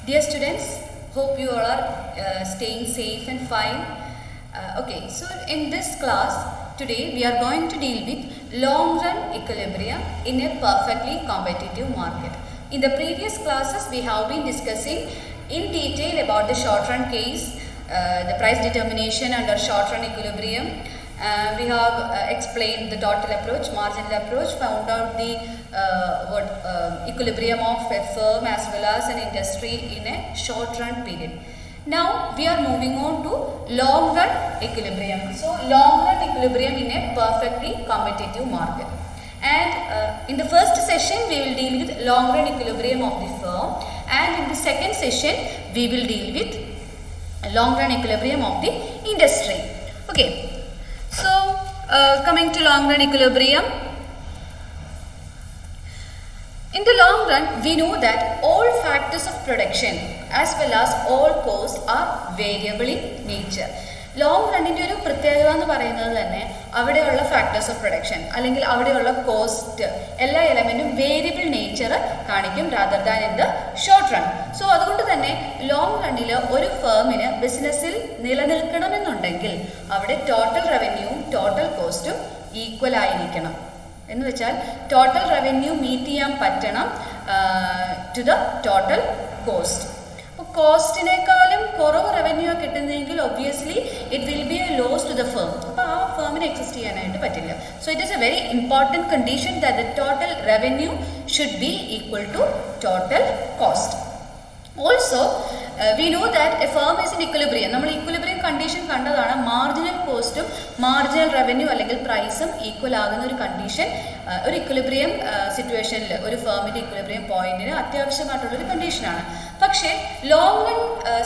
Dear students, hope you all are staying safe and fine. Okay, so in this class today we are going to deal with long run equilibrium in a perfectly competitive market. In the previous classes we have been discussing in detail about the short run case, the price determination under short run equilibrium. We have explained the total approach, marginal approach, found out the equilibrium of a firm as well as an industry in a short run period. Now we are moving on to long run equilibrium. So long run equilibrium in a perfectly competitive market. And in the first session we will deal with long run equilibrium of the firm, and in the second session we will deal with long run equilibrium of the industry. Okay. So, coming to long run equilibrium, in the long run we know that all factors of production as well as all costs are variable in nature. Long റണ്ണിൻ്റെ ഒരു പ്രത്യേകത എന്ന് പറയുന്നത് തന്നെ അവിടെയുള്ള factors of production അല്ലെങ്കിൽ അവിടെയുള്ള cost എല്ലാ എലമെൻറ്റും വേരിയബിൾ നേച്ചർ കാണിക്കും rather than in the short run. So അതുകൊണ്ട് തന്നെ ലോങ് റണ്ണിൽ ഒരു ഫേമിന് ബിസിനസ്സിൽ നിലനിൽക്കണമെന്നുണ്ടെങ്കിൽ അവിടെ ടോട്ടൽ റവന്യൂവും ടോട്ടൽ കോസ്റ്റും ഈക്വൽ ആയിരിക്കണം. എന്ന് വെച്ചാൽ ടോട്ടൽ റവന്യൂ മീറ്റ് ചെയ്യാൻ പറ്റണം ടു ദ ടോട്ടൽ കോസ്റ്റ്. കോസ്റ്റിനേക്കാളും കുറവ് റവന്യൂ കിട്ടുന്നതെങ്കിൽ obviously it will be a loss to the firm. അപ്പോൾ ആ ഫേമിന് എക്സിസ്റ്റ് ചെയ്യാനായിട്ട് പറ്റില്ല. So it is a very important condition that the total revenue should be equal to total cost. Also we know that a firm is in equilibrium. നമ്മൾ equilibrium condition കണ്ടതാണ്. Marginal കോസ്റ്റും marginal revenue അല്ലെങ്കിൽ പ്രൈസും equal ആകുന്ന ഒരു condition ഒരു equilibrium സിറ്റുവേഷനിൽ ഒരു ഫേമിൻ്റെ ഇക്വിലിബ്രിയം പോയിന്റിന് അത്യാവശ്യമായിട്ടുള്ളൊരു കണ്ടീഷനാണ്. പക്ഷേ ലോങ് റൺ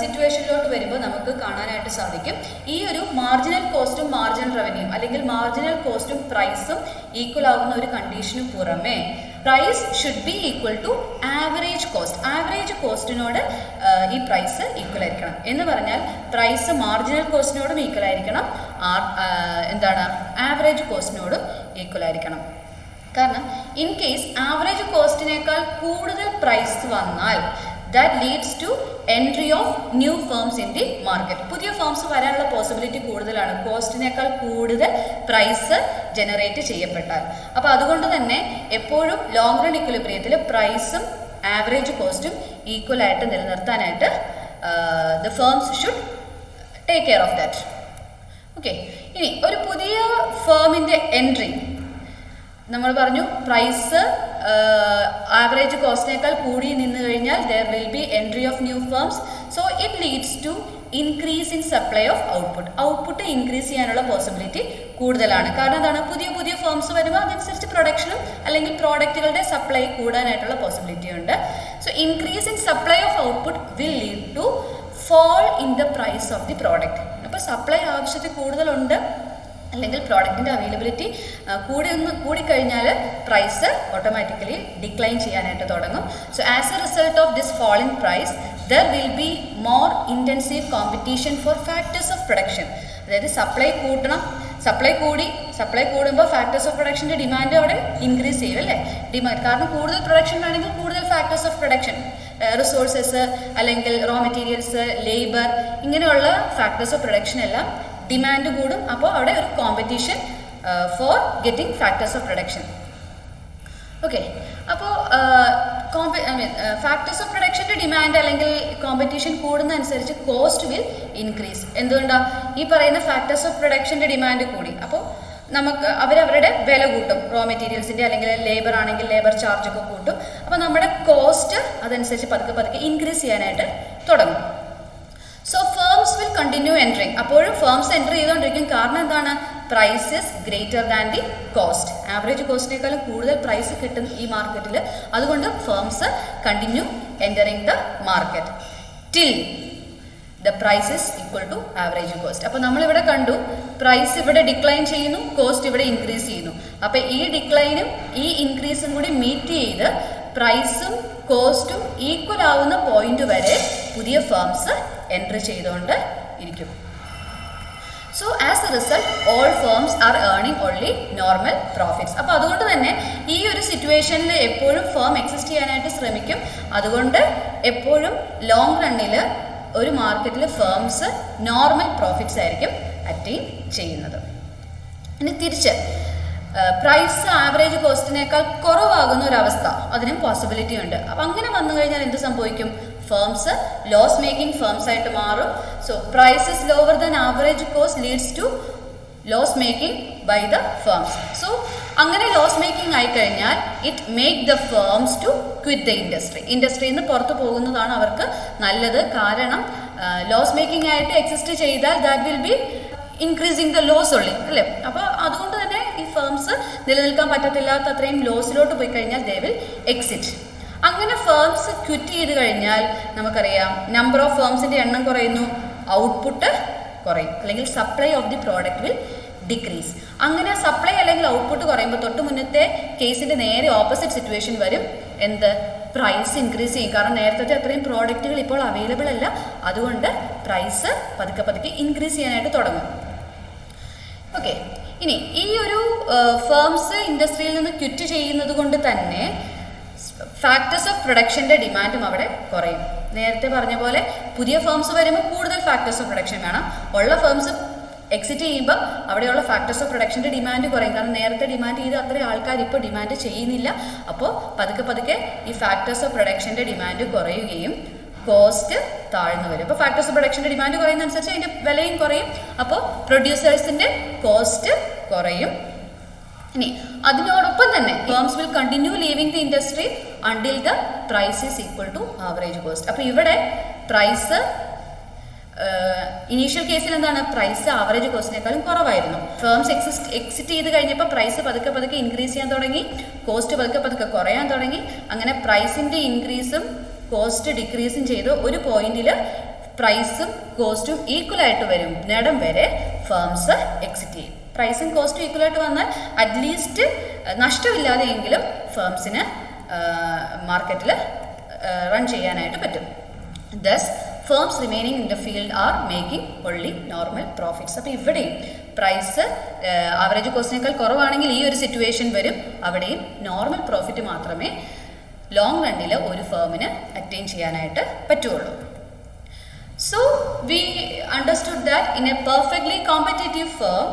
സിറ്റുവേഷനിലോട്ട് വരുമ്പോൾ നമുക്ക് കാണാനായിട്ട് സാധിക്കും ഈ ഒരു മാർജിനൽ കോസ്റ്റും മാർജിനൽ റവന്യൂ അല്ലെങ്കിൽ മാർജിനൽ കോസ്റ്റും പ്രൈസും ഈക്വൽ ആകുന്ന ഒരു കണ്ടീഷന് പുറമെ price should be equal to average cost. Average കോസ്റ്റിനോട് ഈ പ്രൈസ് ഈക്വൽ ആയിരിക്കണം. എന്ന് പറഞ്ഞാൽ പ്രൈസ് മാർജിനൽ കോസ്റ്റിനോടും ഈക്വൽ ആയിരിക്കണം, എന്താണ് ആവറേജ് കോസ്റ്റിനോടും ഈക്വൽ ആയിരിക്കണം. കാരണം ഇൻ കേസ് ആവറേജ് കോസ്റ്റിനേക്കാൾ കൂടുതൽ പ്രൈസ് വന്നാൽ that leads to entry of new firms in the market. പുതിയ ഫേംസ് വരാനുള്ള പോസിബിലിറ്റി കൂടുതലാണ് കോസ്റ്റിനേക്കാൾ കൂടുതൽ പ്രൈസ് ജനറേറ്റ് ചെയ്യപ്പെട്ടാൽ. അപ്പോൾ അതുകൊണ്ട് തന്നെ എപ്പോഴും ലോങ് റൺ ഇക്വിലിബ്രിയത്തിൽ പ്രൈസും ആവറേജ് കോസ്റ്റും ഈക്വൽ ആയിട്ട് നിലനിർത്താനായിട്ട് the firms should take care of that. Okay, ഇനി ഒരു പുതിയ ഫേമിൻ്റെ എൻട്രി നമ്മൾ പറഞ്ഞു പ്രൈസ് ആവറേജ് കോസ്റ്റിനേക്കാൾ കൂടി നിന്ന് കഴിഞ്ഞാൽ there will be entry of new firms. So it leads to increase in supply of output. Output increase ചെയ്യാനുള്ള പോസിബിലിറ്റി കൂടുതലാണ്. കാരണം എന്താണ്, പുതിയ പുതിയ ഫേംസ് വരുമ്പോൾ അതനുസരിച്ച് പ്രൊഡക്ഷനും അല്ലെങ്കിൽ പ്രോഡക്റ്റുകളുടെ സപ്ലൈ കൂടാനായിട്ടുള്ള പോസിബിലിറ്റി ഉണ്ട്. So increase in supply of output will lead to fall in the price of the product. അപ്പോൾ സപ്ലൈ ആവശ്യത്തിൽ കൂടുതലുണ്ട് അല്ലെങ്കിൽ പ്രോഡക്റ്റിൻ്റെ അവൈലബിലിറ്റി കൂടിക്കഴിഞ്ഞാൽ പ്രൈസ് ഓട്ടോമാറ്റിക്കലി ഡിക്ലൈൻ ചെയ്യാനായിട്ട് തുടങ്ങും. So as a result of this fall in price there will be more intensive competition for factors of production. അതായത് supply കൂട്ടണം, സപ്ലൈ കൂടുമ്പോൾ ഫാക്ടേഴ്സ് ഓഫ് പ്രൊഡക്ഷൻ്റെ ഡിമാൻഡ് അവിടെ ഇൻക്രീസ് ചെയ്യും അല്ലേ. ഡിമാൻഡ് കാരണം കൂടുതൽ പ്രൊഡക്ഷൻ വേണമെങ്കിൽ കൂടുതൽ ഫാക്ടേഴ്സ് ഓഫ് പ്രൊഡക്ഷൻ, റിസോഴ്സസ് അല്ലെങ്കിൽ റോ മെറ്റീരിയൽസ്, ലേബർ, ഇങ്ങനെയുള്ള ഫാക്ടേഴ്സ് ഓഫ് പ്രൊഡക്ഷൻ എല്ലാം ഡിമാൻഡ് കൂടും. അപ്പോൾ അവിടെ ഒരു competition for getting factors of production. Okay, അപ്പോൾ ഫാക്ടേഴ്സ് ഓഫ് പ്രൊഡക്ഷൻ്റെ ഡിമാൻഡ് അല്ലെങ്കിൽ കോമ്പറ്റീഷൻ കൂടുന്നതനുസരിച്ച് കോസ്റ്റ് വിൽ ഇൻക്രീസ്. എന്തുകൊണ്ടാണ്? ഈ പറയുന്ന ഫാക്ടേഴ്സ് ഓഫ് പ്രൊഡക്ഷൻ്റെ ഡിമാൻഡ് കൂടി. അപ്പോൾ നമുക്ക് അവരവരുടെ വില കൂട്ടും, റോ മെറ്റീരിയൽസിൻ്റെ അല്ലെങ്കിൽ ലേബർ ആണെങ്കിൽ ലേബർ ചാർജൊക്കെ കൂട്ടും. അപ്പോൾ നമ്മുടെ കോസ്റ്റ് അതനുസരിച്ച് പതുക്കെ ഇൻക്രീസ് ചെയ്യാനായിട്ട് തുടങ്ങും. So firms will continue entering. അപ്പോഴും ഫേംസ് എൻട്രി ചെയ്തുകൊണ്ടിരിക്കും. കാരണം എന്താണ്? Price is greater than the cost. Average കോസ്റ്റിനേക്കാളും കൂടുതൽ പ്രൈസ് കിട്ടും ഈ മാർക്കറ്റിൽ. അതുകൊണ്ട് firms continue entering the market till the price is equal to average cost. അപ്പോൾ നമ്മളിവിടെ കണ്ടു പ്രൈസ് ഇവിടെ ഡിക്ലൈൻ ചെയ്യുന്നു, കോസ്റ്റ് ഇവിടെ ഇൻക്രീസ് ചെയ്യുന്നു. അപ്പോൾ ഈ ഡിക്ലൈനും ഈ ഇൻക്രീസും കൂടി മീറ്റ് ചെയ്ത് പ്രൈസും കോസ്റ്റും ഈക്വൽ ആവുന്ന പോയിന്റ് വരെ പുതിയ ഫേംസ് എൻട്രി ചെയ്തുകൊണ്ട് ഇരിക്കും. So as a result all firms are earning only normal profits. അപ്പോൾ അതുകൊണ്ട് തന്നെ ഈ ഒരു സിറ്റുവേഷനിൽ എപ്പോഴും ഫേം എക്സിസ്റ്റ് ചെയ്യാനായിട്ട് ശ്രമിക്കും. അതുകൊണ്ട് എപ്പോഴും ലോങ് റണ്ണിൽ ഒരു മാർക്കറ്റിൽ ഫേംസ് നോർമൽ പ്രോഫിറ്റ്സ് ആയിരിക്കും അറ്റൈൻ ചെയ്യുന്നത്. ഇനി തിരിച്ച് പ്രൈസ് ആവറേജ് കോസ്റ്റിനേക്കാൾ കുറവാകുന്ന ഒരവസ്ഥ, അതിനും പോസിബിലിറ്റി ഉണ്ട്. അപ്പം അങ്ങനെ വന്നു കഴിഞ്ഞാൽ എന്ത് സംഭവിക്കും? ഫേംസ് ലോസ് മേക്കിംഗ് ഫേംസ് ആയിട്ട് മാറും. So price is lower than average cost leads to loss making by the firms. So അങ്ങനെ ലോസ് മേക്കിംഗ് ആയിക്കഴിഞ്ഞാൽ it make the firms to quit the ഇൻഡസ്ട്രിയിൽ നിന്ന് പുറത്തു പോകുന്നതാണ് അവർക്ക് നല്ലത്. കാരണം ലോസ് മേക്കിംഗ് ആയിട്ട് എക്സിസ്റ്റ് ചെയ്താൽ that will be increasing the loss ഉള്ളി അല്ലേ. അപ്പോൾ അതുകൊണ്ട് തന്നെ ഈ ഫേംസ് നിലനിൽക്കാൻ പറ്റത്തില്ലാത്ത അത്രയും ലോസിലോട്ട് പോയി കഴിഞ്ഞാൽ ദേ വിൽ എക്സിറ്റ്. അങ്ങനെ ഫേംസ് ക്വിറ്റ് ചെയ്ത് കഴിഞ്ഞാൽ നമുക്കറിയാം നമ്പർ ഓഫ് ഫേംസിന്റെ എണ്ണം കുറയുന്നു, ഔട്ട്പുട്ട് കുറയും, അല്ലെങ്കിൽ supply of the product will decrease. അങ്ങനെ സപ്ലൈ അല്ലെങ്കിൽ ഔട്ട്പുട്ട് കുറയുമ്പോൾ തൊട്ട് മുന്നത്തെ കേസിന്റെ നേരെ ഓപ്പോസിറ്റ് സിറ്റുവേഷൻ വരും. എന്ത്? പ്രൈസ് ഇൻക്രീസ് ചെയ്യും. കാരണം നേരത്തെ അത്രയും പ്രോഡക്റ്റുകൾ ഇപ്പോൾ അവൈലബിൾ അല്ല. അതുകൊണ്ട് പ്രൈസ് പതുക്കെ പതുക്കെ ഇൻക്രീസ് ചെയ്യാനായിട്ട് തുടങ്ങും. ഓക്കെ, ഇനി ഈ ഒരു ഫേംസ് ഇൻഡസ്ട്രിയിൽ നിന്ന് ക്വിറ്റ് ചെയ്യുന്നത് കൊണ്ട് തന്നെ ഫാക്ടേഴ്സ് ഓഫ് പ്രൊഡക്ഷന്റെ ഡിമാൻഡും അവിടെ കുറയും. നേരത്തെ പറഞ്ഞ പോലെ പുതിയ ഫേംസ് വരുമ്പോൾ കൂടുതൽ ഫാക്ടേഴ്സ് ഓഫ് പ്രൊഡക്ഷൻ വേണം. ഉള്ള ഫേംസ് എക്സിറ്റ് ചെയ്യുമ്പോൾ അവിടെയുള്ള ഫാക്ടേഴ്സ് ഓഫ് പ്രൊഡക്ഷന്റെ ഡിമാൻഡ് കുറയും. കാരണം നേരത്തെ ഡിമാൻഡ് ചെയ്ത് അത്രയും ആൾക്കാർ ഇപ്പോൾ ഡിമാൻഡ് ചെയ്യുന്നില്ല. അപ്പോൾ പതുക്കെ പതുക്കെ ഈ ഫാക്ടേഴ്സ് ഓഫ് പ്രൊഡക്ഷന്റെ ഡിമാൻഡ് കുറയുകയും കോസ്റ്റ് താഴ്ന്നു വരും. അപ്പോൾ ഫാക്ടേഴ്സ് ഓഫ് പ്രൊഡക്ഷന്റെ ഡിമാൻഡ് കുറയുന്നതനുസരിച്ച് അതിന്റെ വിലയും കുറയും. അപ്പോൾ പ്രൊഡ്യൂസേഴ്സിന്റെ കോസ്റ്റ് കുറയും. ഇനി അതിനോടൊപ്പം തന്നെ firms will continue leaving the industry until the price is equal to average cost. അപ്പോൾ ഇവിടെ പ്രൈസ് ഇനീഷ്യൽ കേസിൽ എന്താണ്? പ്രൈസ് ആവറേജ് കോസ്റ്റിനേക്കാളും കുറവായിരുന്നു. ഫേംസ് എക്സിറ്റ് ചെയ്ത് കഴിഞ്ഞപ്പോൾ പ്രൈസ് പതുക്കെ പതുക്കെ ഇൻക്രീസ് ചെയ്യാൻ തുടങ്ങി, കോസ്റ്റ് പതുക്കെ പതുക്കെ കുറയാൻ തുടങ്ങി. അങ്ങനെ പ്രൈസിന്റെ ഇൻക്രീസും കോസ്റ്റ് ഡിക്രീസും ചെയ്ത് ഒരു പോയിന്റിൽ പ്രൈസും കോസ്റ്റും ഈക്വൽ ആയിട്ട് വരും നേടം വരെ ഫേംസ് എക്സിറ്റ് ചെയ്യും. പ്രൈസും കോസ്റ്റും ഈക്വൽ ആയിട്ട് വന്നാൽ അറ്റ്ലീസ്റ്റ് നഷ്ടമില്ലാതെയെങ്കിലും ഫേംസിന് മാർക്കറ്റിൽ റൺ ചെയ്യാനായിട്ട് പറ്റും. Thus firms remaining in the field are making only normal profits. അപ്പോൾ ഇവിടെയും പ്രൈസ് ആവറേജ് കോസ്റ്റിനേക്കാൾ കുറവാണെങ്കിൽ ഈ ഒരു സിറ്റുവേഷൻ വരും. അവിടെയും നോർമൽ പ്രോഫിറ്റ് മാത്രമേ ലോങ് റണ്ണിൽ ഒരു ഫേമിന് അറ്റൈൻ ചെയ്യാനായിട്ട് പറ്റുള്ളൂ. So we understood that in a perfectly competitive firm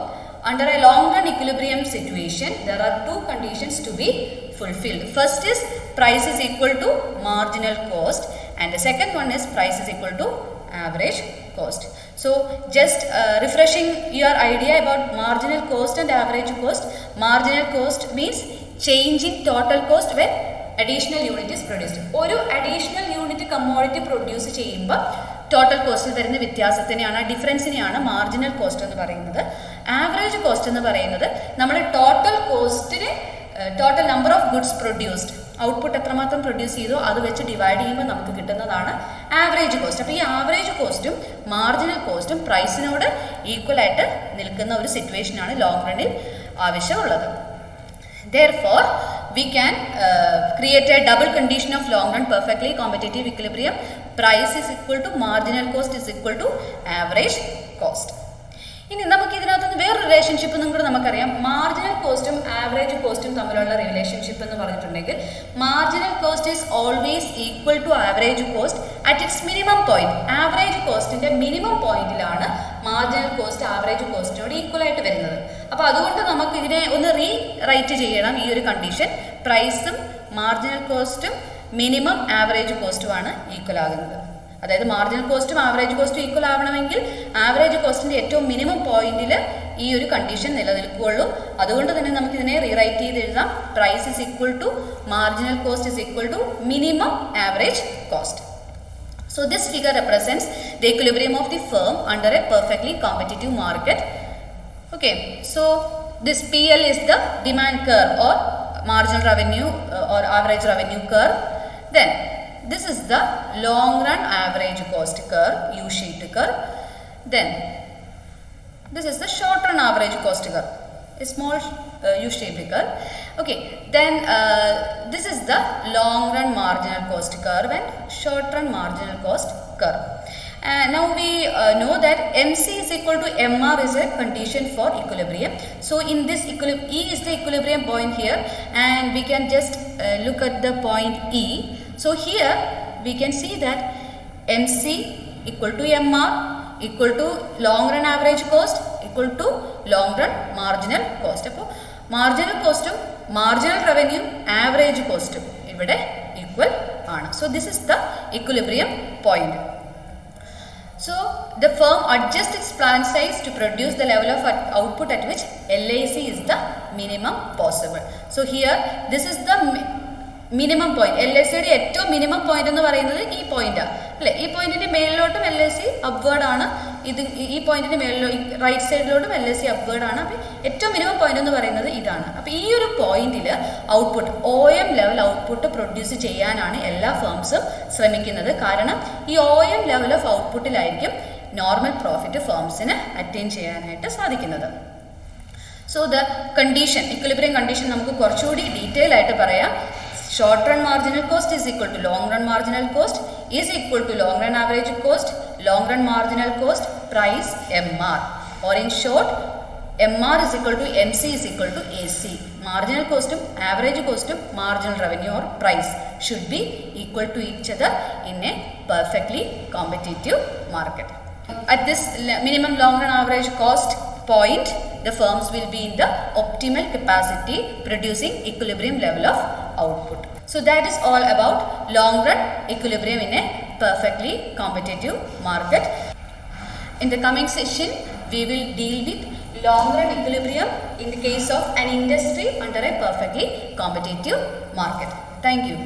under a long run equilibrium situation there are two conditions to be fulfilled. First is price is equal to marginal cost and the second one is price is equal to average cost. So just refreshing your idea about marginal cost and average cost. Marginal cost means change in total cost when additional unit is produced. ഒരു additional unit commodity produce ചെയ്യുമ്പോൾ total കോസ്റ്റിൽ വരുന്ന വ്യത്യാസത്തിനെയാണ്, ഡിഫറൻസിനെയാണ് marginal cost എന്ന് പറയുന്നത്. Average cost എന്ന് പറയുന്നത് നമ്മൾ total കോസ്റ്റിനെ total number of goods produced, output എത്രമാത്രം പ്രൊഡ്യൂസ് ചെയ്തോ അത് വെച്ച് ഡിവൈഡ് ചെയ്യുമ്പോൾ നമുക്ക് കിട്ടുന്നതാണ് ആവറേജ് കോസ്റ്റ്. അപ്പോൾ ഈ ആവറേജ് കോസ്റ്റും മാർജിനൽ കോസ്റ്റും പ്രൈസിനോട് ഈക്വൽ ആയിട്ട് നിൽക്കുന്ന ഒരു സിറ്റുവേഷനാണ് ലോങ് റണ്ണിൽ ആവശ്യമുള്ളത്. Therefore, we can create a double condition of long run perfectly competitive equilibrium. Price is equal to marginal cost is equal to average cost. ഇനി നമുക്ക് ഇതിനകത്ത് വേറെ റിലേഷൻഷിപ്പ് കൂടെ നമുക്കറിയാം. മാർജിനൽ കോസ്റ്റും ആവറേജ് കോസ്റ്റും തമ്മിലുള്ള റിലേഷൻഷിപ്പ് എന്ന് പറഞ്ഞിട്ടുണ്ടെങ്കിൽ marginal cost is always equal to average cost at its minimum point. Average കോസ്റ്റിന്റെ മിനിമം പോയിന്റിലാണ് മാർജിനൽ കോസ്റ്റ് ആവറേജ് കോസ്റ്റിനോട് ഈക്വൽ ആയിട്ട് വരുന്നത്. അപ്പോൾ അതുകൊണ്ട് നമുക്ക് ഇതിനെ ഒന്ന് റീറൈറ്റ് ചെയ്യണം. ഈ ഒരു കണ്ടീഷൻ പ്രൈസും മാർജിനൽ കോസ്റ്റും മിനിമം ആവറേജ് കോസ്റ്റുമാണ് ഈക്വൽ ആകുന്നത്. അതായത് മാർജിനൽ കോസ്റ്റും ആവറേജ് കോസ്റ്റും ഈക്വൽ ആവണമെങ്കിൽ ആവറേജ് കോസ്റ്റിന്റെ ഏറ്റവും മിനിമം പോയിന്റിൽ ഈ ഒരു കണ്ടീഷൻ നിലനിൽക്കുകയുള്ളൂ. അതുകൊണ്ട് തന്നെ നമുക്ക് ഇതിനെ റീറൈറ്റ് ചെയ്ത് എഴുതാം. Price is equal to marginal cost is equal to minimum average cost. So this figure represents the equilibrium of the firm under a perfectly competitive market. Okay, so this PL is the demand curve or marginal revenue or average revenue curve. Then this is the long run average cost curve, U-shaped curve. Then this is the short run average cost curve, a small U-shaped curve. Okay, then this is the long run marginal cost curve and short run marginal cost curve. Now we know that MC is equal to MR is a condition for equilibrium. So in this E is the equilibrium point here, and we can just look at the point E. So here we can see that MC equal to MR equal to long run average cost equal to long run marginal cost. അപ്പോൾ marginal cost marginal revenue average cost ഇവിടെ equal ആണ്. So this is the equilibrium point. So the firm adjusts its plant size to produce the level of output at which LIC is the minimum possible. So here this is the minimum point. LICയുടെ ഏറ്റവും minimum point എന്ന് പറയുന്നത് ഈ പോയിന്റാണ് അല്ലേ. ഈ പോയിന്റിന്റെ മേളിലോട്ടും LIC upward ആണ്. ഇത് ഈ പോയിന്റിന്റെ മേളിലോ റൈറ്റ് സൈഡിലോട്ടും LIC അപ്വേർഡ് ആണ്. അപ്പോൾ ഏറ്റവും മിനിമം പോയിന്റ് എന്ന് പറയുന്നത് ഇതാണ്. അപ്പോൾ ഈ ഒരു പോയിന്റിൽ output OM level output produce ചെയ്യാനാണ് എല്ലാ ഫേംസും ശ്രമിക്കുന്നത്. കാരണം ഈ OM ലെവൽ ഓഫ് ഔട്ട്പുട്ടിലായിരിക്കും നോർമൽ പ്രോഫിറ്റ് ഫേംസിന് അറ്റൈൻ ചെയ്യാനായിട്ട് സാധിക്കുന്നത്. So the condition equilibrium condition നമുക്ക് കുറച്ചുകൂടി ഡീറ്റെയിൽ ആയിട്ട് പറയാം. Short run marginal cost is equal to long run marginal cost is equal to long run average cost, long run marginal cost, price MR. Or in short, MR is equal to MC is equal to AC. Marginal cost, average cost, marginal revenue or price should be equal to each other in a perfectly competitive market. At this minimum long run average cost point, the firms will be in the optimal capacity producing equilibrium level of output. So that is all about long run equilibrium in a perfectly competitive market. In the coming session, we will deal with long run equilibrium in the case of an industry under a perfectly competitive market. Thank you.